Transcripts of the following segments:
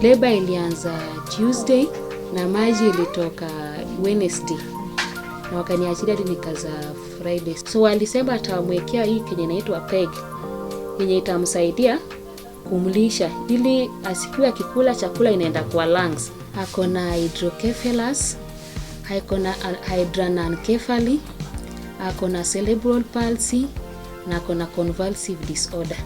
Labor ilianza Tuesday na maji ilitoka Wednesday. Na wakaniachilia hadi nikaza Friday. So walisema atamwekea hii kenye inaitwa peg, yenye itamsaidia kumlisha ili asikiwa akikula chakula inaenda kwa lungs. Akona hydrocephalus, akona hydranencephaly, akona cerebral palsy na akona convulsive disorder.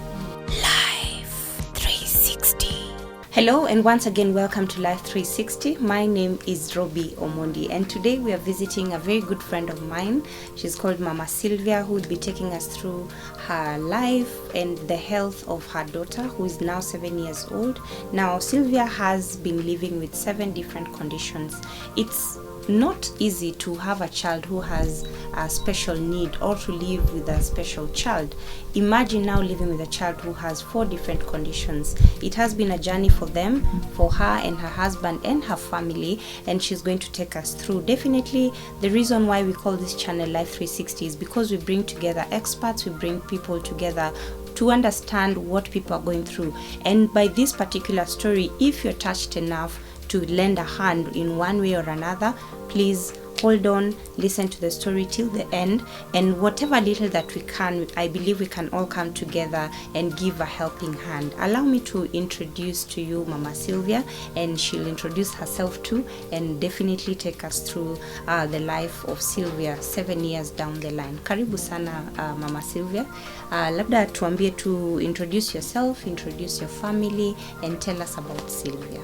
Hello and once again welcome to Life 360. My name is Robbie Omondi and today we are visiting a very good friend of mine. She's called Mama Sylvia, who will be taking us through her life and the health of her daughter, who is now 7 years old. Now Sylvia has been living with 7 different conditions. It's not easy to have a child who has a special need or to live with a special child. Imagine now living with a child who has 4 different conditions. It has been a journey for them, for her and her husband and her family, and she's going to take us through. Definitely the reason why we call this channel Life 360 is because we bring together experts, we bring people together to understand what people are going through. And by this particular story, if you're touched enough to lend a hand in one way or another, please hold on, listen to the story till the end, and whatever little that we can, I believe we can all come together and give a helping hand. Allow me to introduce to you Mama Sylvia, and she'll introduce herself too and definitely take us through the life of Sylvia 7 years down the line. Karibu sana Mama Sylvia. Labda tuambie to introduce yourself, introduce your family, and tell us about Sylvia.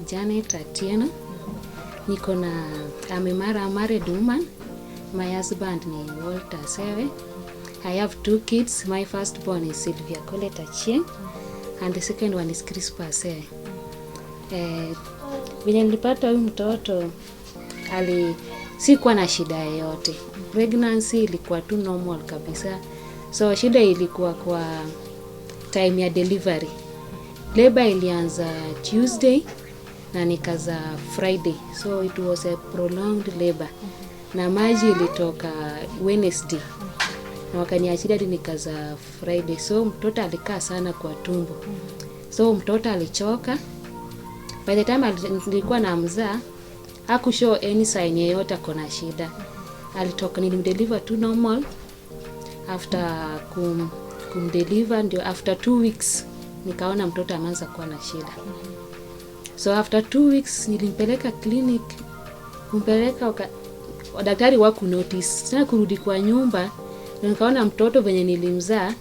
Janet Atieno. I'm a married woman. My husband is Walter Osore. I have 2 kids. My firstborn is Sylvia Achieng and the second one is Crispa Osore. When nilipata huyu mtoto sikuwa na shida yoyote. Pregnancy ilikuwa tu normal kabisa. So shida ilikuwa kwa time ya delivery. Labor ilianza Tuesday na nikaza Friday, so it was a prolonged labor. Na maji ilitoka Wednesday na wakaniachilia hadi nikaza Friday. So mtoto alikaa sana kwa tumbo, so mtoto alichoka. By the time nilikuwa na mzaa hakushow any sign yoyote kona shida. Alitoka, nilimdeliver tu normal. After kumdeliver ndio after 2 weeks nikaona mtoto anaanza kuwa na shida. So after 2 weeks nilimpeleka clinic, daktari waku notice. Sana kurudi kwa nyumba nikaona mtoto venye nilimzaa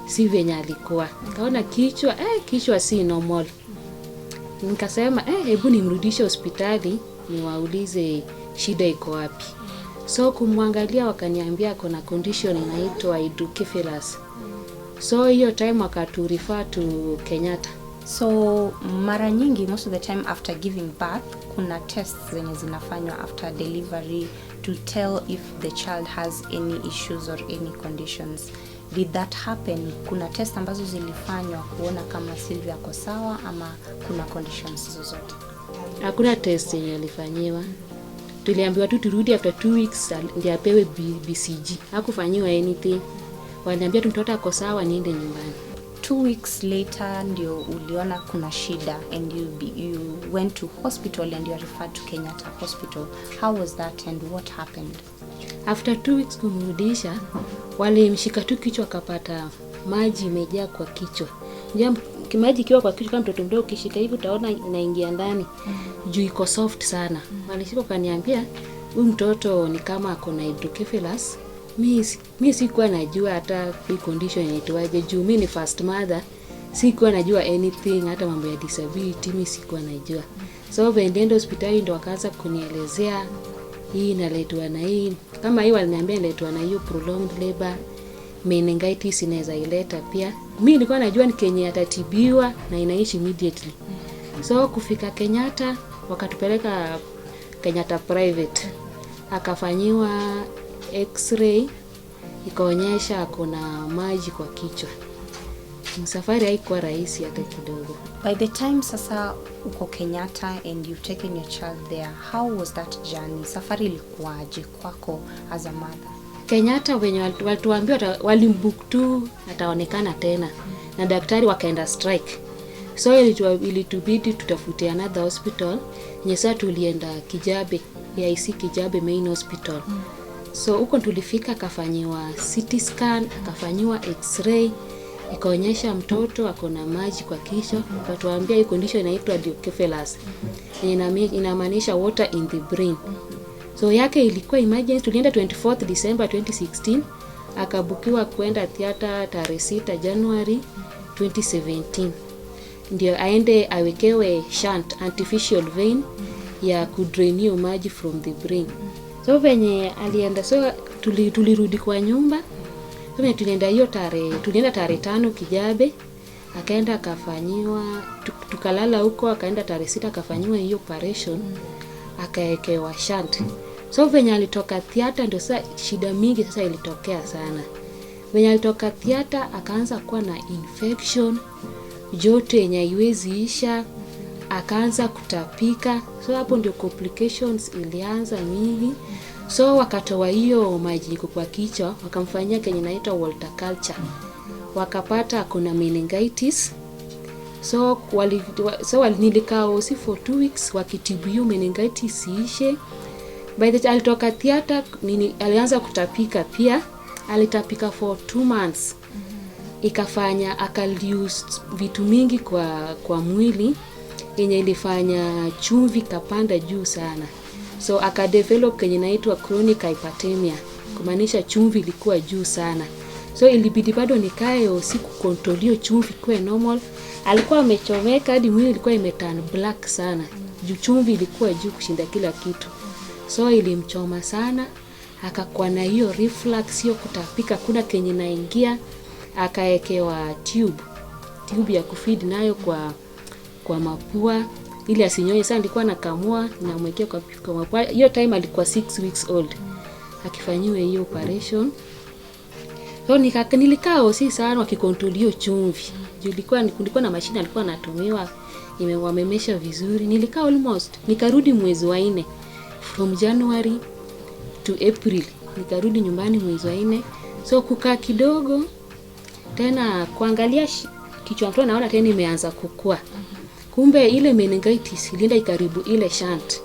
si venye alikuwa. Nikaona kichwa si normal. Nikasema hebu nimrudishe hospitali niwaulize shida iko wapi. So kumwangalia wakaniambia kuna condition inaitwa hydrocephalus. So hiyo time wakatu refer to Kenyatta. So mara nyingi, most of the time after giving birth, kuna tests zenye zinafanywa after delivery to tell if the child has any issues or any conditions. Did that happen? Kuna test ambazo zilifanywa kuona kama Sylvia ako sawa ama kuna conditions zozote? Hakuna test yenye ilifanyiwa. Tuliambiwa tu turudi after 2 weeks ndio apewe BCG. Hakufanyiwa anything. Waliambia tu mtoto ako sawa niende nyumbani. 2 weeks later ndio uliona kuna shida and you went to hospital and you are referred to Kenyatta Hospital. How was that and what happened? After 2 weeks kumrudisha, walimshika tu kichwa akapata maji imejaa kwa kichwa. Ndio maji kiwa kwa kichwa kama mtoto mdogo ukishika hivi utaona inaingia ndani. Juu iko soft sana. Walishika kaniambia huyu mtoto ni kama ako na hydrocephalus. Mimi sikuwa najua hata hii condition inaitwaje. Juu mimi ni first mother, sikuwa najua anything, hata mambo ya disability mimi sikuwa najua. So vendiendo hospitali ndo wakaanza kunielezea hii inaletwa na hii. Kama hii waliniambia inaletwa na hiyo prolonged labor, meningitis inaweza ileta pia. Mimi nilikuwa najua ni Kenya atatibiwa na inaishi immediately. So kufika Kenyatta wakatupeleka Kenyatta private. Akafanyiwa X-ray ikaonyesha kuna maji kwa kichwa. Safari haikuwa rahisi hata kidogo. By the time sasa uko Kenyatta and you've taken your child there, how was that journey? Safari ilikuwaje kwako as a mother? Kenyatta wenye walituambia walimbook tu ataonekana tena. Na daktari wakaenda strike. So ilitubidi tutafute another hospital. Nyesa tulienda Kijabe, AIC Kijabe Main Hospital. So huko tulifika, akafanyiwa CT scan, akafanyiwa x-ray, ikaonyesha mtoto ako na maji kwa kichwa. Akatuambia hii condition inaitwa diocephalus. Inamaanisha water in the brain. So yake ilikuwa emergency. Tulienda 24th December 2016, akabukiwa kwenda theater tarehe 6 January 2017. Ndio aende awekewe shunt, artificial vein ya kudrain hiyo maji from the brain. So venye alienda, so tulirudi kwa nyumba. So venye tulienda tarehe 5 Kijabe, akaenda akafanyiwa, tukalala huko, akaenda tarehe 6 akafanyiwa hiyo operation, akaekewa shunt. So venye alitoka theater ndio sasa shida mingi sasa ilitokea sana. Venye alitoka theater akaanza kuwa na infection, joto yenye haiwezi isha, akaanza kutapika. So hapo ndio complications ilianza mingi. So wakatoa hiyo maji kwa kichwa, wakamfanyia kenye inaitwa water culture. Wakapata kuna meningitis. So nilikaa hosi for 2 weeks wakitibu hiyo meningitis ishe. By the time alitoka theater alianza kutapika pia. Alitapika for 2 months. Ikafanya akaluse vitu mingi kwa mwili yenye ilifanya chumvi kapanda juu sana. So akadevelop kenye inaitwa chronic hyperemia, kumaanisha chumvi ilikuwa juu sana. So ilibidi bado nikae usiku control chumvi kwa normal. Alikuwa amechomeka hadi mwili ilikuwa imeturn black sana. Juu chumvi ilikuwa juu kushinda kila kitu. So ilimchoma sana, akakuwa na hiyo reflux, hiyo kutapika kuna kenye naingia. Akaekewa tube ya kufeed nayo kwa mapua ili asinyonye. Sasa nilikuwa nakamua na mwekea kwa mapua. Hiyo time alikuwa 6 weeks old akifanyiwa hiyo operation. So nilikaa hosi sana wakikontrol hiyo chumvi. Kulikuwa na mashine alikuwa anatumiwa wamemesha vizuri. Nilikaa nikarudi mwezi wa 4 from January to April. Nikarudi nyumbani mwezi wa 4. So kukaa kidogo tena kuangalia kichwa mtu naona tena imeanza kukua. Kumbe ile meningitis ilienda ikaribu ile shunt.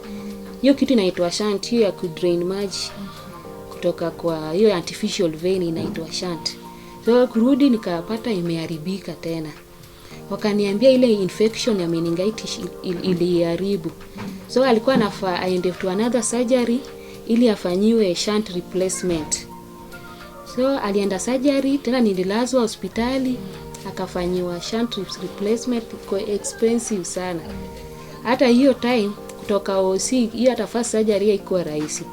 Hiyo kitu inaitwa shunt, hiyo ya kudrain maji kutoka kwa hiyo artificial vein inaitwa shunt. So kurudi nikapata imeharibika tena. Wakaniambia ile infection ya meningitis iliharibu. So alikuwa anafaa aende to another surgery ili afanyiwe shunt replacement. So alienda surgery tena, nililazwa hospitali akafanyiwa shunt replacement, kwa expensive sana. Hata hiyo time kutoka OC hiyo hata first surgery haikuwa rahisi.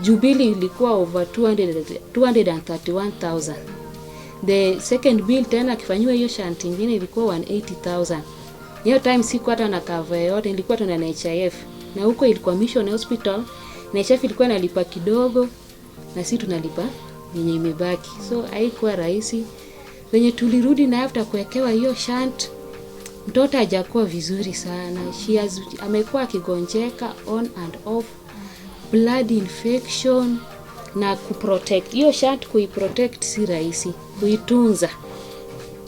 Jubili ilikuwa over 231,000. The second bill tena akifanyiwa hiyo shunt nyingine ilikuwa 180,000. Hiyo time siku hata na cover yote, nilikuwa tuna NHIF. Na huko ilikuwa Mission Hospital. NHIF ilikuwa inalipa kidogo na sisi tunalipa yenye imebaki. So haikuwa rahisi. Wenye tulirudi na after kuwekewa hiyo shunt, mtoto hajakuwa vizuri sana. Amekuwa akigonjeka on and off, blood infection na kuprotect. Hiyo shunt kuiprotect si rahisi. Kuitunza,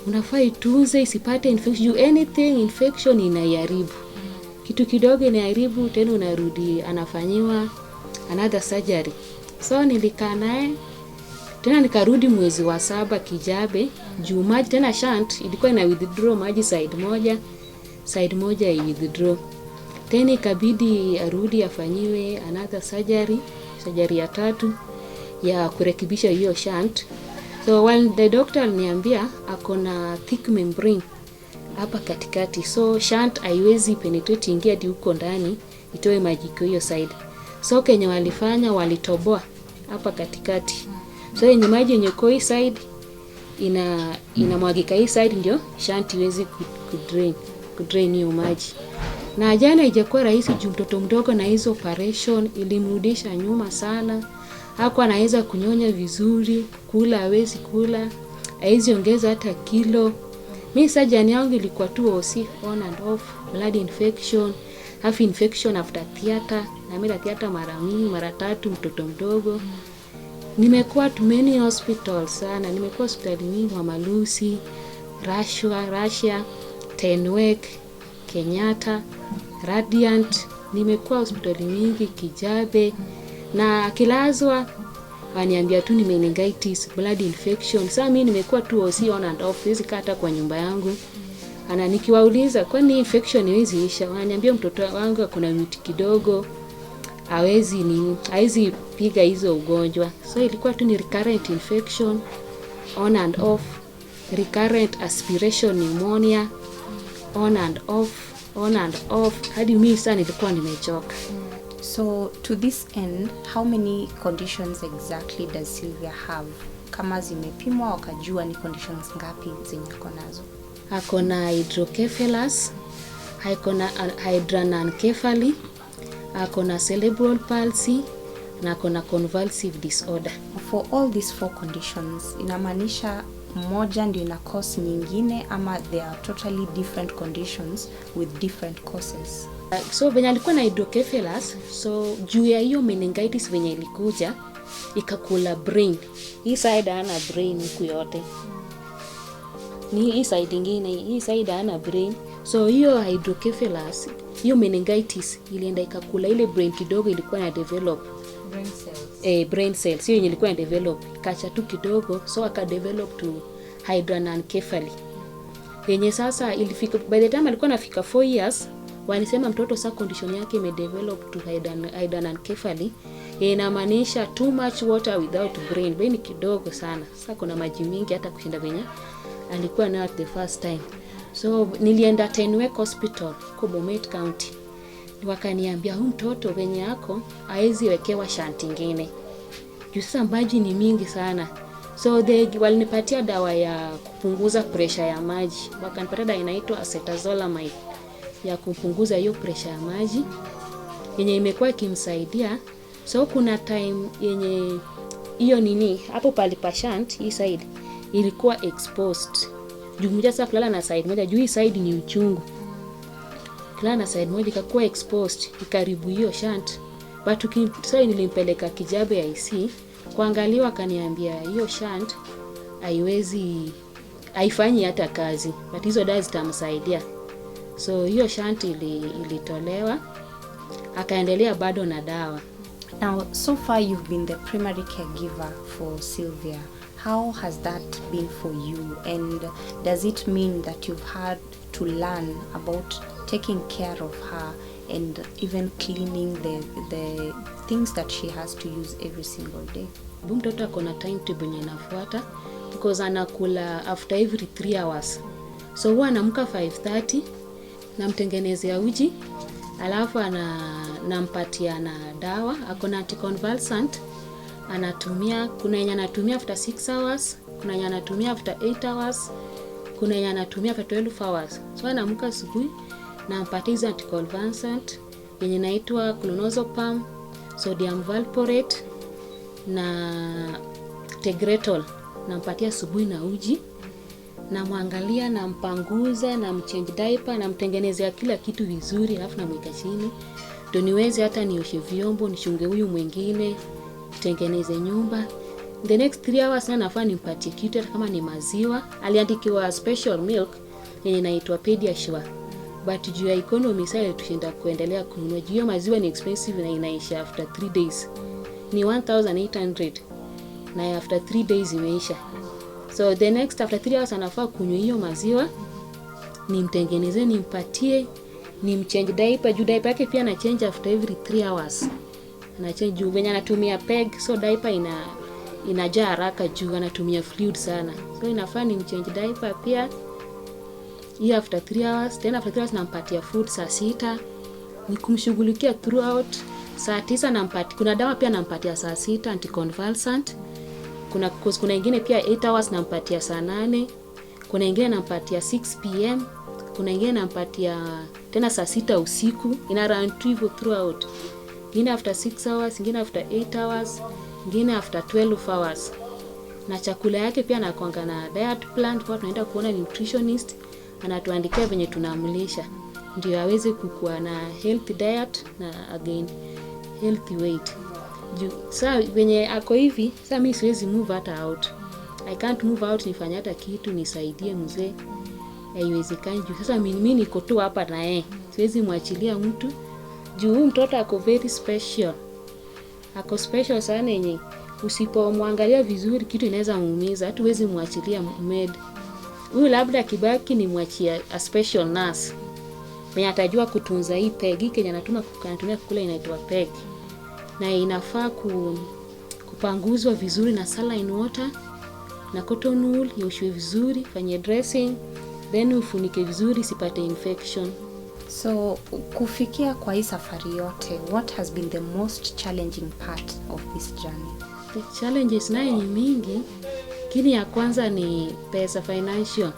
unafaa itunze isipate infection. Anything infection inaiharibu. Kitu kidogo inaharibu, tena unarudi anafanyiwa another surgery. So nilikaa naye tena nikarudi mwezi wa 7 Kijabe. Juu maji tena shunt ilikuwa ina withdraw maji side moja i withdraw. Tena ikabidi arudi afanyiwe another surgery ya 3 ya kurekebisha hiyo shunt. So while the doctor aliniambia akona thick membrane hapa katikati, so shunt haiwezi penetrate ingia hadi huko ndani itoe maji kwa hiyo side. So kenye walifanya walitoboa hapa katikati. So yenye maji yenye kwa hii side inamwagika hii side, ndio shunt iwezi kudrain hiyo maji. Na jana haijakuwa rahisi juu mtoto mdogo na hizo operation ilimrudisha nyuma sana. Hakuwa anaweza kunyonya vizuri, kula hawezi kula, haizi ongeza hata kilo. Mimi surgery yangu ilikuwa tu OC on and off, blood infection, half infection after theater. Na mimi theater mara 3 mtoto mdogo. Nimekuwa many hospitals sana. Nimekuwa hospitali mingi, Mama Lucy, Russia. Tenwek, Kenyatta, Radiant, nimekuwa hospitali mingi, Kijabe, na akilazwa aniambia tu ni meningitis, blood infection. Sasa mimi nimekuwa tu OC on and off, hizi kata kwa nyumba yangu. Ana nikiwauliza kwani infection hizi isha, wananiambia mtoto wangu akona miti kidogo, hawezi piga hizo ugonjwa. So ilikuwa tu ni recurrent infection on and off, recurrent aspiration pneumonia on and off, hadi mimi sana nilikuwa nimechoka. So to this end, how many conditions exactly does Sylvia have? Kama zimepimwa wakajua ni conditions ngapi zenye ako nazo? Akona hydrocephalus, akona hydranencephaly, akona cerebral palsy, na akona convulsive disorder. For all these 4 conditions, inamaanisha moja ndio ina cause nyingine ama they are totally different conditions with different causes? So venye alikuwa na hydrocephalus, so juu ya hiyo meningitis venye ilikuja ikakula brain. Hii side hana brain huku yote. Ni hii side ingine, hii side hana brain. So hiyo hydrocephalus, hiyo meningitis ilienda ikakula ile brain kidogo ilikuwa na develop. Brain cells. Brain cells. Hiyo yenye ilikuwa na develop kacha tu kidogo, so aka develop to hydranencephaly. Yenye sasa ilifika by the time alikuwa anafika 4 years, wanisema mtoto sasa condition yake imedevelop to hydranencephaly. Inamaanisha too much water without brain. Brain kidogo sana. Sasa kuna maji mingi hata kushinda venye alikuwa nayo at the first time. So nilienda Tenwek Hospital kwa Bomet County. Wakaniambia huyu mtoto venye yako haizi wekewa shunt ingine. Juu sasa maji ni mingi sana. So walinipatia dawa ya kupunguza pressure ya maji. Wakanipatia dawa inaitwa acetazolamide ya kupunguza hiyo pressure ya maji. Yenye imekuwa ikimsaidia. So kuna time yenye hiyo nini hapo palipa shunt hii side ilikuwa exposed. Juu mmoja sasa kulala na side moja, juu hii side ni uchungu. Kulala na side moja ikakuwa exposed, ikaribu hiyo shunt. But sasa nilimpeleka Kijabe IC kuangaliwa, akaniambia hiyo shunt haifanyi hata kazi. But hizo dawa zitamsaidia. So hiyo shunt ilitolewa, akaendelea bado na dawa. Now, so far you've been the primary caregiver for Sylvia. How has that been for you? And does it mean that you've had to learn about taking care of her and even cleaning the things that she has to use every single day? Mtoto akona timetable yenye inafuata because anakula after every 3 hours. So huwa anamka 5:30, namtengenezea uji, alafu nampatia na dawa, akona anticonvulsant anatumia. Kuna yenye anatumia after 6 hours, kuna yenye anatumia after 8 hours, kuna yenye anatumia after 12 hours. So anamka asubuhi nampatia hizo anticonvulsant yenye inaitwa clonazepam, sodium valproate na Tegretol. Nampatia asubuhi na uji, namwangalia, nampanguza, namchange diaper, namtengenezea kila kitu vizuri, alafu namweka chini ndio niweze hata nioshe vyombo, nishunge huyu mwingine, tengeneze nyumba. The next 3 hours na nafaa nimpatie kitu hata kama ni maziwa. Aliandikiwa special milk yenye inaitwa Pediasure. But juu ya economy sasa tushinda kuendelea kununua. Juu maziwa ni expensive na inaisha after 3 days. Ni 1800 na after 3 days imeisha. So the next after 3 hours anafaa kunywa hiyo maziwa, nimtengeneze, nimpatie, nimchange diaper. Juu diaper yake pia na change after every 3 hours. Na change juu venye anatumia peg, so diaper inajaa haraka juu anatumia fluid sana. So inafaa nimchange diaper pia hiyo after 3 hours. Tena after 3 hours nampatia food saa 6. Nikumshughulikia throughout. Saa 9 nampatia, kuna dawa pia nampatia saa 6 anticonvulsant. Kuna ingine pia 8 hours nampatia saa 8. Kuna ingine nampatia 6 pm. Kuna ingine nampatia tena saa 6 usiku. Ina run throughout. Ingine after 6 hours, ingine after 8 hours, ingine after 12 hours. Na chakula yake pia nakuanga na diet plan, kwa tunaenda kuona nutritionist, anatuandikia venye tunamlisha ndio aweze kukua na healthy diet na again healthy weight. Sasa venye ako hivi, sasa mimi siwezi move hata out. I can't move out nifanye hata kitu nisaidie mzee. haiwezekani juu sasa mimi niko tu hapa na yeye, siwezi mwachilia mtu juu mtoto ako very special, ako special sana yenye usipomwangalia vizuri kitu inaweza muumiza. Hatuwezi mwachilia maid huyu, labda kibaki ni mwachia a special nurse mwenye atajua kutunza hii peg. Hii Kenya anatumia kukula inaitwa peg, na inafaa kupanguzwa vizuri na saline water na cotton wool, yoshwe vizuri, fanye dressing, then ufunike vizuri sipate infection. So kufikia kwa hii safari yote, what has been the most challenging part of this journey? The challenges nayo ni mingi, lakini ya kwanza ni pesa, financial.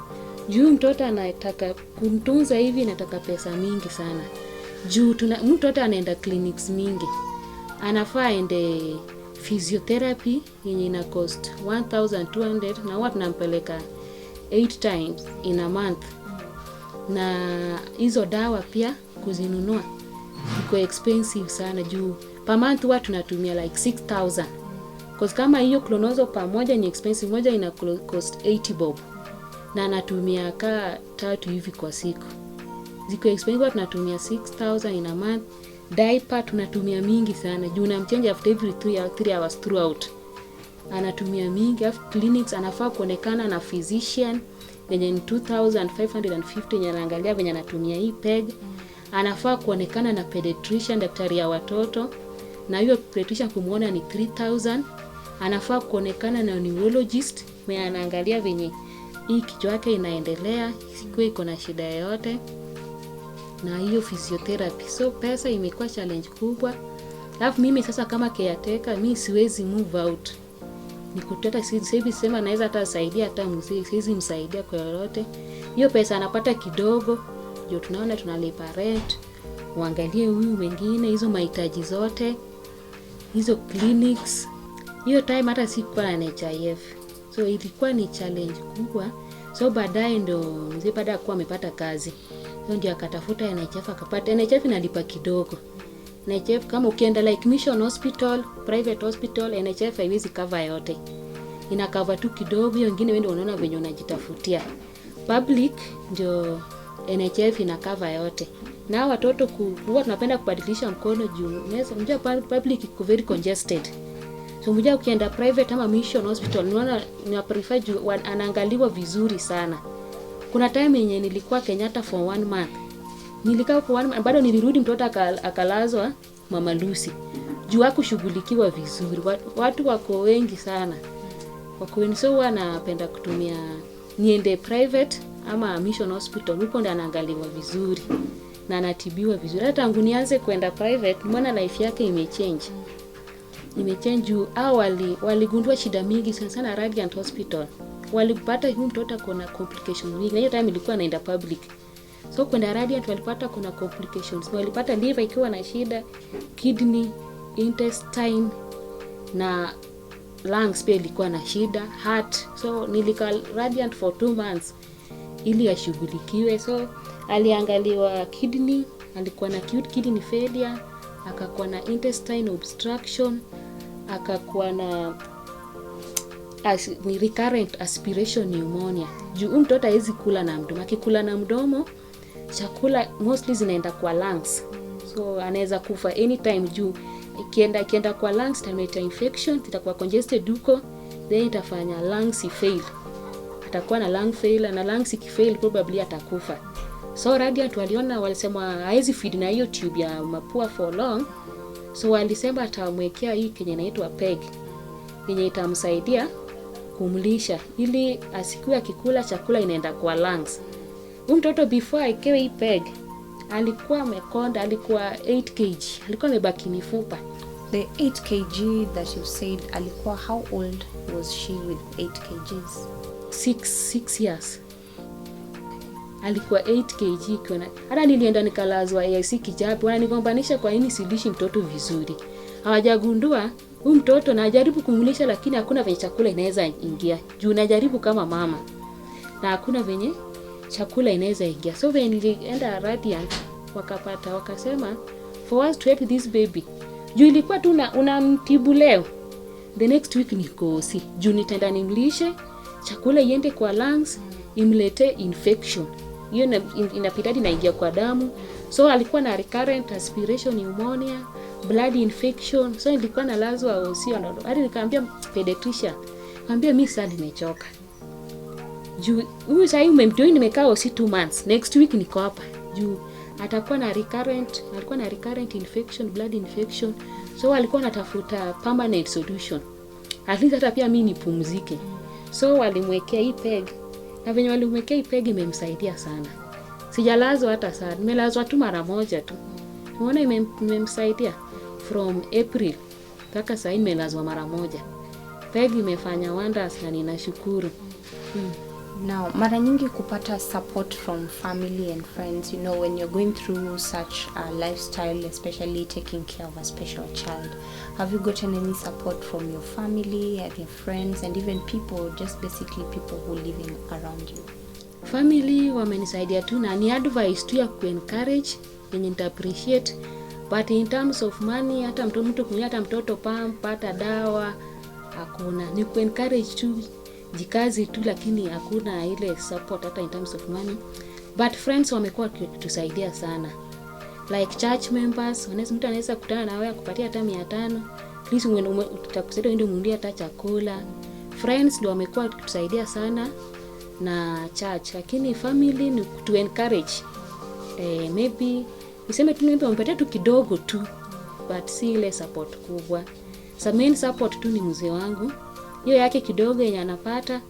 Juu mtoto anataka kumtunza hivi, nataka pesa mingi sana. Juu mtoto anaenda clinics mingi, anafaa aende physiotherapy yenye ina cost 1200 na huwa tunampeleka 8 times in a month. Na hizo dawa pia kuzinunua iko expensive sana juu per month huwa tunatumia like 6000. Cause kama hiyo clonazole pamoja ni expensive, moja ina cost 80 bob. Na anatumia ka 3 hivi kwa siku. Ziko expensive, tunatumia 6000 in a month. Diaper tunatumia mingi sana juu unamchange after every 3 hours throughout. Anatumia mingi. After clinics anafaa kuonekana na physician yenye ni 2550 yenye anaangalia venye anatumia hii peg. Anafaa kuonekana na pediatrician, daktari ya watoto, na hiyo pediatrician kumuona ni 3000. Anafaa kuonekana na neurologist mwenye anaangalia venye hii kichwa yake inaendelea, siku iko na shida yoyote, na hiyo physiotherapy. So pesa imekuwa challenge kubwa. Alafu mimi sasa kama caretaker, mimi siwezi move out. Nikuteta siwezi sema naweza hata saidia hata mzee, siwezi msaidia kwa lolote. Hiyo pesa anapata kidogo, ndio tunaona tunalipa rent, uangalie huyu mwingine, hizo mahitaji zote, hizo clinics. Hiyo time hata sikuwa na NHIF. So ilikuwa ni challenge kubwa. So baadaye ndo mzee baada ya kuwa amepata kazi, so ndio akatafuta NHIF akapata. NHIF inalipa kidogo. NHIF kama ukienda like mission hospital, private hospital, NHIF haiwezi cover yote. Ina cover tu kidogo, hiyo nyingine wewe ndio unaona venye unajitafutia. Public ndio NHIF ina cover yote. Na watoto huwa tunapenda kubadilisha mkono juu unajua public iko very congested. So mmoja ukienda private ama mission hospital, unaona ni prefer juu anaangaliwa vizuri sana. Kuna time yenye nilikuwa Kenyatta for 1 month. Nilikaa kwa 1 month, bado nilirudi mtoto akalazwa Mama Lucy. Juu hakushughulikiwa vizuri. Watu wako wengi sana. Wako wengi, so wanapenda kutumia niende private ama mission hospital. Huko ndo anaangaliwa vizuri na anatibiwa vizuri. Hata tangu nianze kwenda private, nimeona life yake imechange. Imechange. Awali waligundua shida mingi sana Radiant Hospital. Walipata huyu mtoto kuna complications mingi. Hiyo time ilikuwa naenda public. So kwenda Radiant walipata kuna complications. Walipata liver ikiwa na shida, kidney, intestine na lungs pia ilikuwa na shida, heart. So nilikaa Radiant for 2 months ili ashughulikiwe. So aliangaliwa kidney, alikuwa na acute kidney failure, akakuwa na intestine obstruction, akakuwa na ni recurrent aspiration pneumonia. Juu mtoto hawezi kula na mdomo. Akikula na mdomo, chakula mostly zinaenda kwa lungs. So anaweza kufa anytime juu ikienda kwa lungs italeta infection, itakuwa congested huko, then itafanya lungs fail. Atakuwa na lung failure, na lungs ikifail probably atakufa. So Radiant walisema hawezi feed na hiyo tube ya mapua for long. So walisema atamwekea hii kenye inaitwa peg, yenye itamsaidia kumlisha ili asikuwe akikula chakula inaenda kwa lungs. Mtoto before aikewe hii peg alikuwa amekonda, alikuwa 8 kg, alikuwa amebaki mifupa. The 8 kg that you said, alikuwa how old was she with 8 kgs? 6 years. Alikuwa 8 kg kiona. Hata nilienda nikalazwa AIC Kijabi, wananigombanisha kwa nini silishi mtoto vizuri. Hawajagundua huyu mtoto najaribu kumlisha lakini hakuna venye chakula inaweza ingia. Juu najaribu kama mama na hakuna venye chakula inaweza ingia. So when nilienda Radiant wakasema for us to help this baby. Juu ilikuwa tu unamtibu leo, the next week niko juu nitaenda nimlishe chakula iende kwa lungs imlete infection. hiyo inapita hadi inaingia kwa damu. So alikuwa na recurrent aspiration pneumonia, blood infection. So nilikuwa nalazwa Osore, hadi nikamwambia pediatrician, nikamwambia mimi sasa nimechoka. Juu huyu sasa umemtoi, nimekaa Osore 2 months. Next week niko hapa. Juu alikuwa na recurrent infection, blood infection. So alikuwa anatafuta permanent solution. At least hata pia mimi nipumzike. So walimwekea hii peg. Na venye walimwekea hii peg imemsaidia sana. Sijalazwa hata sana. Nimelazwa tu mara moja tu. Unaona imemsaidia from April mpaka sasa nimelazwa mara moja. Peg imefanya wonders na ninashukuru. Now, mara nyingi kupata support from family and friends, you know, when you're going through such a lifestyle, especially taking care of a special child, have you gotten any support from your family, your friends, and even people, just basically people who live around you? Family wamenisaidia tu na ni advice tu ya ku-encourage, yenye nita appreciate, but in terms of money, hata mtu kunywa hata mtoto pamp, hata dawa, hakuna. Ni ku-encourage tu, jikazi tu, lakini hakuna ile support hata in terms of money. But friends wamekuwa kutusaidia sana. Like church members, mtu anaweza kutana na wewe kupatia hata 500, please utakusaidia ndio mundia hata chakula. Friends ndio wamekuwa kutusaidia sana na church, lakini family ni to encourage. Maybe niseme tu maybe wampatia tu kidogo tu, but si ile support kubwa. So main support tu ni mzee wangu. Hiyo yake kidogo yenye anapata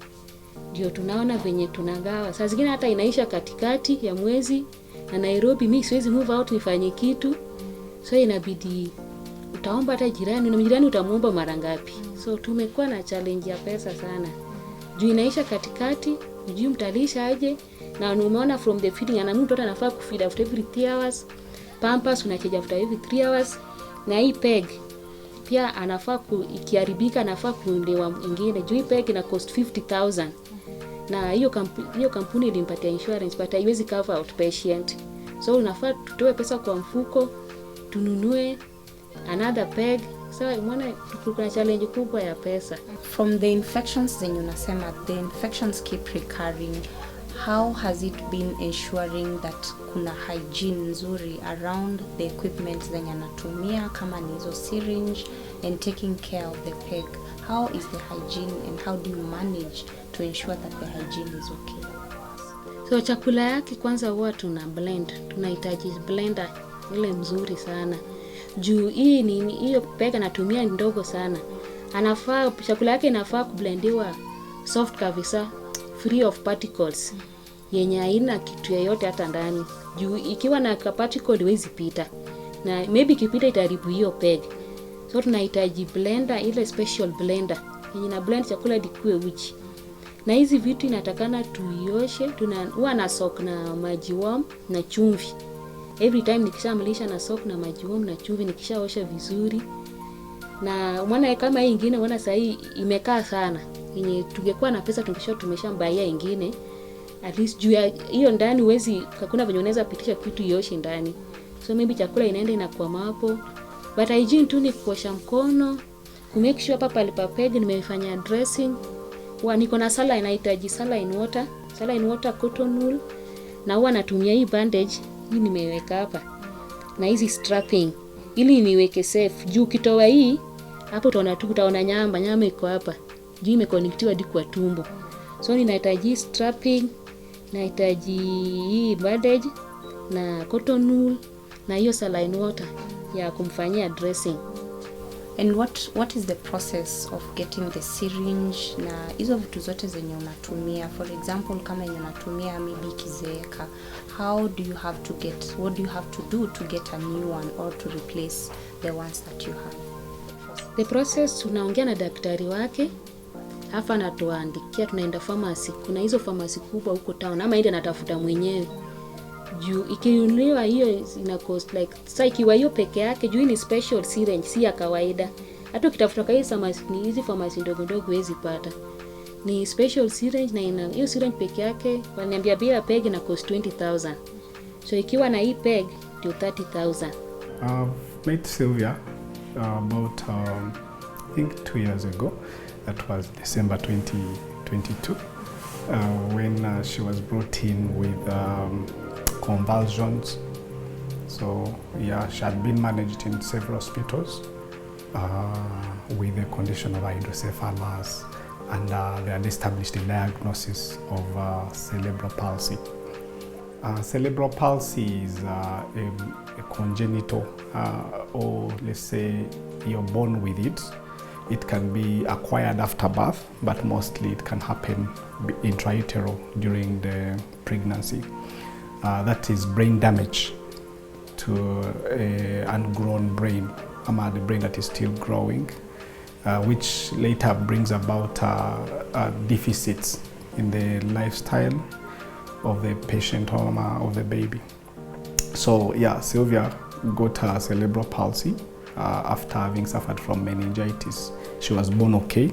ndio tunaona venye tunagawa. Saa zingine hata inaisha katikati ya mwezi na Nairobi mimi siwezi move out nifanye kitu. So inabidi utaomba hata jirani, na jirani utamuomba mara ngapi. So tumekuwa na challenge ya pesa sana. Juu inaisha katikati, hujui mtalisha aje, na umeona from the feeding ana mtu anafaa kufeed after every 3 hours. Pampers unacheja after every 3 hours, na hii peg pia anafaa ikiharibika anafaa kuondewa mwingine. Juu hii peg ina cost 50,000. Na hiyo kampuni ilimpatia insurance but haiwezi cover outpatient. So unafaa tutoe pesa kwa mfuko tununue another peg. So umeona kuna challenge kubwa ya pesa. From the infections zenye unasema, the infections keep recurring. How has it been ensuring that kuna hygiene nzuri around the equipment zenye anatumia, kama ni hizo syringe, and taking care of the peg? How is the hygiene and how do you manage to ensure that the hygiene is okay? So chakula yake kwanza huwa tuna blend. Tunahitaji blender ile mzuri sana. Juu hii ni hiyo peg anatumia ndogo sana. Anafaa chakula yake inafaa kublendiwa soft kabisa, free of particles. Yenye haina kitu yoyote hata ndani. Juu ikiwa na particle haiwezi pita. Na maybe kipita itaharibu hiyo peg. So tunahitaji blender, ile special blender yenye na blend chakula dikue uji. Na hizi vitu inatakana tuioshe, huwa na soak na maji warm na chumvi. Every time nikishamlisha na soak na maji warm na chumvi, nikishaosha vizuri. Na umeona kama hii nyingine unaona sasa hii imekaa sana. Yenye tungekuwa na pesa tumeshambaia nyingine. At least juu ya hiyo ndani uwezi, hakuna venye unaweza pitisha kitu ioshe ndani. So maybe chakula inaenda inakwama hapo. But hygiene tu ni kuosha mkono, kumake sure hapa pale pa peg nimefanya dressing. Niko na saline, inahitaji saline water, cotton wool, na huwa natumia hii bandage hii nimeweka hapa. Na hizi strapping ili niweke safe. Juu kitoa hii hapo utaona nyama iko hapa. Juu imeconnectiwa hadi kwa tumbo. So ninahitaji strapping, nahitaji hii bandage na cotton wool na hiyo saline water ya kumfanyia dressing. And what is the process of getting the syringe na hizo vitu zote zenye unatumia? For example, kama yenye unatumia maybe kizeeka, what do you have to do to get a new one or to replace the ones that you have? The process, tunaongea na daktari wake, hapa anatuandikia, tunaenda pharmacy. Kuna hizo pharmacy kubwa huko town, ama ende natafuta mwenyewe. Juu ikinunuliwa hiyo ina cost like, sasa ikiwa hiyo peke yake, juu ni special syringe, si ya kawaida. Hata ukitafuta kwa hizi pharmacy ndogo ndogo huwezi pata. Ni special syringe, na hiyo syringe peke yake wananiambia bila peg na cost 20,000. So ikiwa na hii peg ndio 30,000. I've met Sylvia about I think 2 years ago. That was December 2022. when she was brought in with convulsions. So yeah, she had been managed in several hospitals with the condition of hydrocephalus, and they had established a diagnosis of cerebral palsy. Cerebral palsy is a congenital, or let's say you're born with it. It can be acquired after birth, but mostly it can happen intrautero during the pregnancy. That is brain damage to an ungrown brain, the brain that is still growing, which later brings about deficits in the lifestyle of the patient or of the baby. So yeah, Sylvia got cerebral palsy after having suffered from meningitis. She was born okay,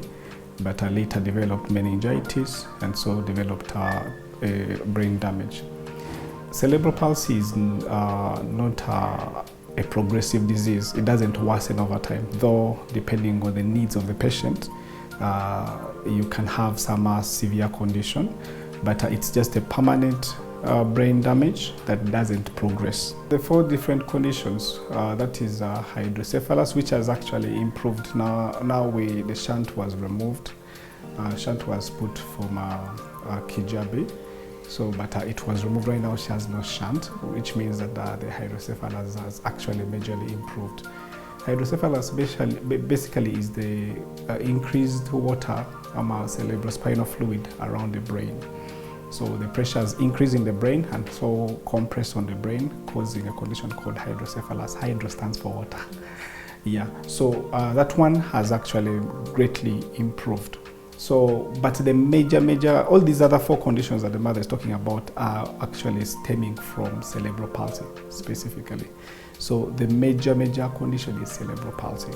but later developed meningitis and so developed brain damage. Cerebral palsy is not a progressive disease. It doesn't worsen over time, though depending on the needs of the patient, you can have some severe condition, but it's just a permanent brain damage that doesn't progress. The 4 different conditions, that is hydrocephalus, which has actually improved. Now the shunt was removed. Shunt was put from Kijabe. So, but it was removed. Right now she has no shunt, which means that the hydrocephalus has actually majorly improved. Hydrocephalus basically is the increased water cerebrospinal fluid around the brain. So the pressures increase in the brain and so compress on the brain, causing a condition called hydrocephalus. Hydro stands for water. Yeah, so that one has actually greatly improved. So, but the major, all these other 4 conditions that the mother is talking about are actually stemming from cerebral palsy specifically. So the major condition is cerebral palsy.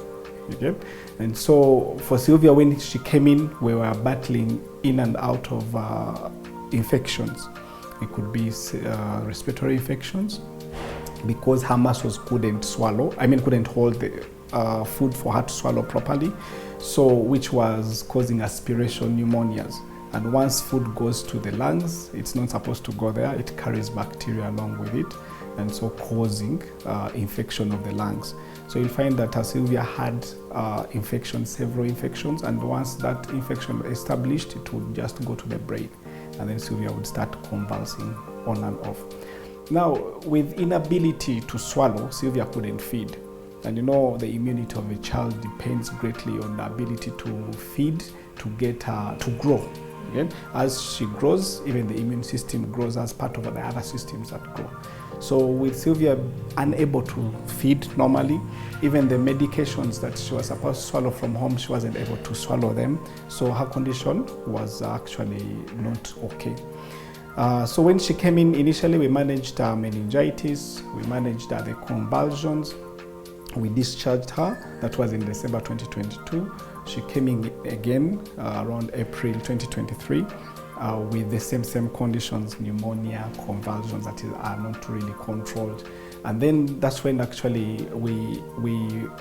Okay? And so for Sylvia, when she came in, we were battling in and out of infections. It could be respiratory infections because her muscles couldn't hold the food for her to swallow properly, so which was causing aspiration pneumonias. And once food goes to the lungs, it's not supposed to go there. It carries bacteria along with it, and so causing infection of the lungs. So you'll find that Sylvia had several infections, and once that infection established, it would just go to the brain, and then Sylvia would start convulsing on and off. Now, with inability to swallow, Sylvia couldn't feed. And you know, the immunity of a child depends greatly on the ability to feed, to get her to grow. Okay? As she grows, even the immune system grows as part of the other systems that grow. So with Sylvia unable to feed normally, even the medications that she was supposed to swallow from home, she wasn't able to swallow them. So her condition was actually not okay. So when she came in, initially we managed meningitis, we managed the convulsions, we discharged her. That was in December 2022. She came in again around April 2023 with the same conditions, pneumonia, convulsions that are not really controlled. And then that's when actually we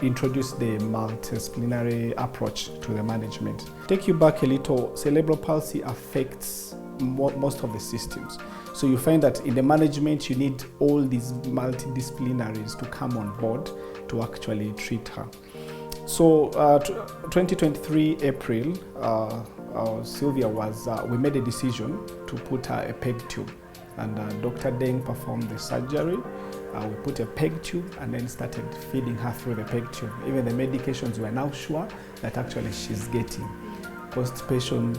introduced the multidisciplinary approach to the management. Take you back a little, cerebral palsy affects most of the systems. So you find that in the management, you need all these multidisciplinaries to come on board to actually treat her. So 2023 April, Sylvia we made a decision to put her a peg tube, and Dr. Deng performed the surgery. We put a peg tube and then started feeding her through the peg tube. Even the medications we're now sure that actually she's getting. Constipation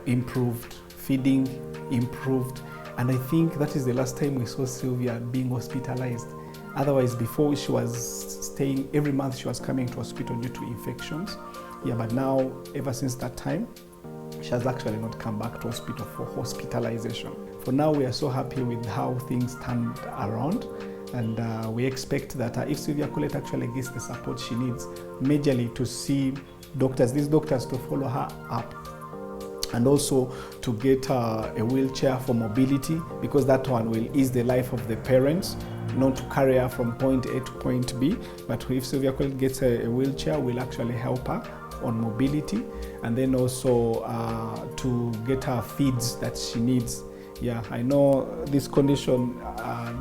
improved, feeding improved, and I think that is the last time we saw Sylvia being hospitalized. Otherwise, before she was staying, every month she was coming to hospital due to infections. Yeah, but now, ever since that time, she has actually not come back to hospital for hospitalization. For now, we are so happy with how things turned around, and we expect that if Sylvia Colette actually gets the support she needs, majorly to see these doctors to follow her up, and also to get a wheelchair for mobility, because that one will ease the life of the parents, not to carry her from point A to point B. But if Sylvia Colette gets a wheelchair, will actually help her on mobility, and then also to get her feeds that she needs. Yeah, I know this condition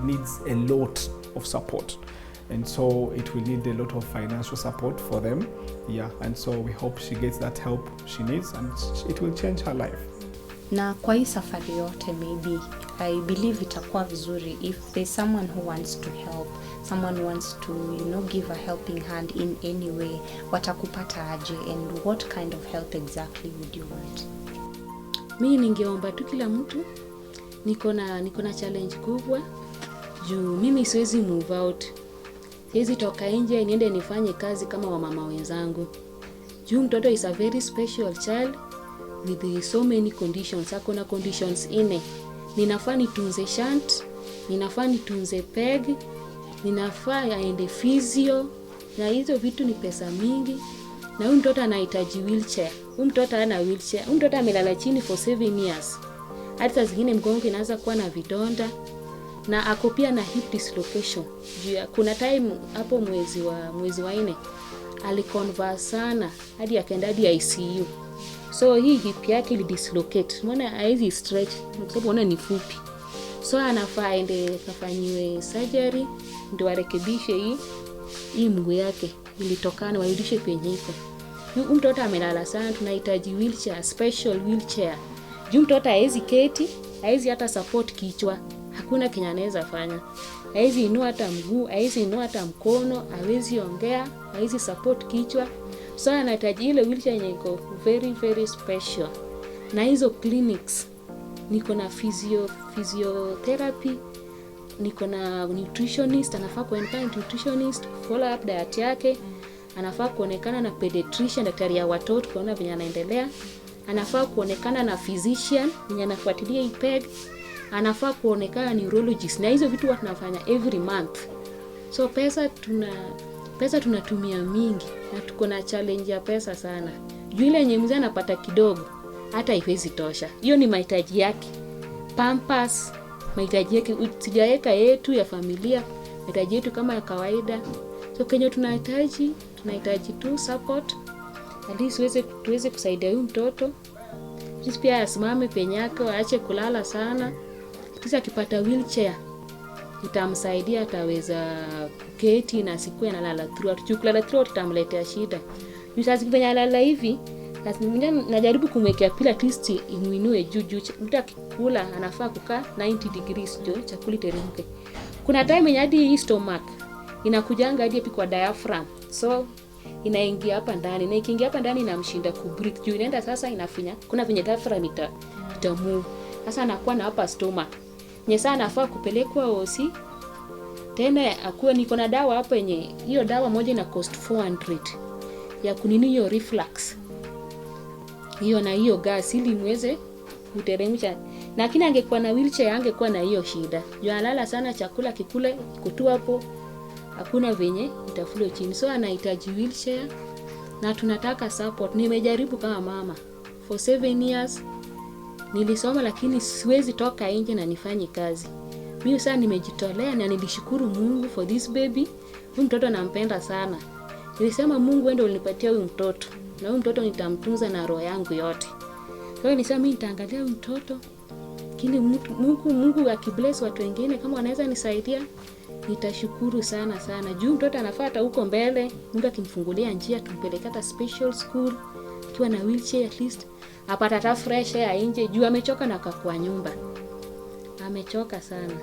needs a lot of support, and so it will need a lot of financial support for them. Yeah, and so we hope she gets that help she needs, and it will change her life. Na kwa hii safari yote, maybe I believe itakuwa vizuri if there's someone who wants to help, someone wants to, give a helping hand in any way, watakupata aje, and what kind of help exactly would you want? Mimi ningeomba tu kila mtu, niko na challenge kubwa juu mimi siwezi move out. Siwezi toka nje niende nifanye kazi kama wamama wenzangu. Juu mtoto is a very special child with so many conditions. Hakuna conditions ine. Ninafaa nitunze shunt, ninafaa nitunze peg, ninafaa aende physio, na hizo vitu ni pesa mingi. Na huyu mtoto anahitaji wheelchair. Huyu mtoto hana wheelchair. Huyu mtoto amelala chini for 7 years. Hata zingine mgongo inaanza kuwa na vidonda, na ako pia na hip dislocation. Kuna time hapo mwezi wa 4 aliconverse sana hadi akaenda hadi ICU. So hii hip yake ili dislocate. Unaona haizi stretch, kwa sababu unaona ni fupi. So anafaa aende kafanyiwe surgery ndio arekebishe hii mguu yake ilitokana, warudishe penye iko. Huyu mtoto amelala sana, tunahitaji wheelchair, special wheelchair. Juu mtoto haizi keti, haizi hata support kichwa. Hakuna kenye anaweza fanya. Haizi inua hata mguu, haizi inua hata mkono, haizi ongea, haizi support kichwa. So anahitaji ile wheelchair yenye iko very very special. Na hizo clinics, niko na physiotherapy, niko na nutritionist, anafaa kuonekana nutritionist, follow up diet yake, anafaa kuonekana na pediatrician, daktari ya watoto kuona venye anaendelea, anafaa kuonekana na physician mwenye anafuatilia IPEG, anafaa kuonekana neurologist, na hizo vitu tunafanya every month. So pesa tunatumia mingi, na tuko na challenge ya pesa sana. Juu ile yenye mzee anapata kidogo hata haiwezi tosha. Hiyo ni mahitaji yake. Pampers, mahitaji yake sijaweka yetu ya familia, mahitaji yetu kama ya kawaida. So kenye tunahitaji tu support. At least tuweze kusaidia huyu mtoto. Sisi pia asimame penye yake, aache kulala sana. Kisha akipata wheelchair itamsaidia, ataweza kuketi na sikuwe analala throughout. Kulala throughout itamletea shida. Sasa kifanya lala hivi, najaribu kumwekea pila at least imuinue juu. Mtu akikula anafaa kukaa 90 degrees ndio chakula iteremke. Kuna time yenye hadi hii stomach inakujanga hadi kwa diaphragm. So inaingia hapa ndani, na ikiingia hapa ndani inamshinda kubreathe. Juu inaenda sasa inafinya. Kuna venye diaphragm itamove. Sasa anakuwa na hapa stomach. Nyesa anafaa kupelekwa hosi. Tena akuwe niko na dawa hapa yenye hiyo dawa moja ina cost 400 ya kunini hiyo reflux. Hiyo na hiyo gas ili mweze kuteremsha. Lakini angekuwa na wheelchair angekuwa na hiyo shida. Juu analala sana, chakula kikule kutua hapo. Hakuna venye itaflow chini. So anahitaji wheelchair na tunataka support. Nimejaribu kama mama for 7 years. Nilisoma lakini siwezi toka nje na nifanye kazi. Mimi sasa nimejitolea na nilishukuru Mungu for this baby. Huyu mtoto nampenda sana. Nilisema Mungu wewe ndio ulinipatia huyu mtoto. Na huyu mtoto nitamtunza na roho yangu yote. Kwa hiyo nilisema mimi nitaangalia huyu mtoto. Lakini Mungu akibless watu wengine kama wanaweza nisaidia, nitashukuru sana sana. Juu mtoto anafuata huko mbele, Mungu akimfungulia njia tumpeleke hata special school, akiwa na wheelchair at least. Apata hata fresh air nje juu amechoka na kwa nyumba. Amechoka sana.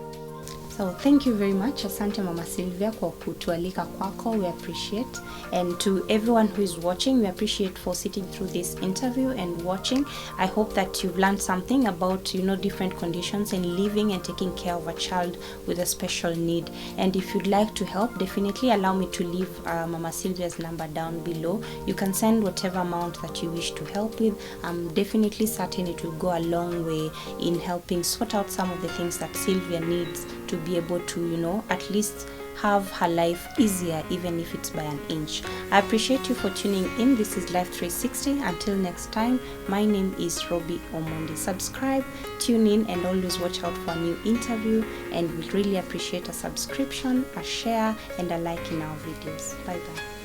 So thank you very much, asante Mama Sylvia kwa kutualika kwako. We appreciate, and to everyone who is watching, we appreciate for sitting through this interview and watching. I hope that you've learned something about different conditions and living and taking care of a child with a special need. And if you'd like to help, definitely allow me to leave Mama Sylvia's number down below. You can send whatever amount that you wish to help with. I'm definitely certain it will go a long way in helping sort out some of the things that Sylvia needs to be able to, at least have her life easier, even if it's by an inch. I appreciate you for tuning in. This is Life 360. Until next time, my name is Robbie Omondi. Subscribe, tune in, and always watch out for a new interview. And we really appreciate a subscription, a share, and a like in our videos. Bye bye.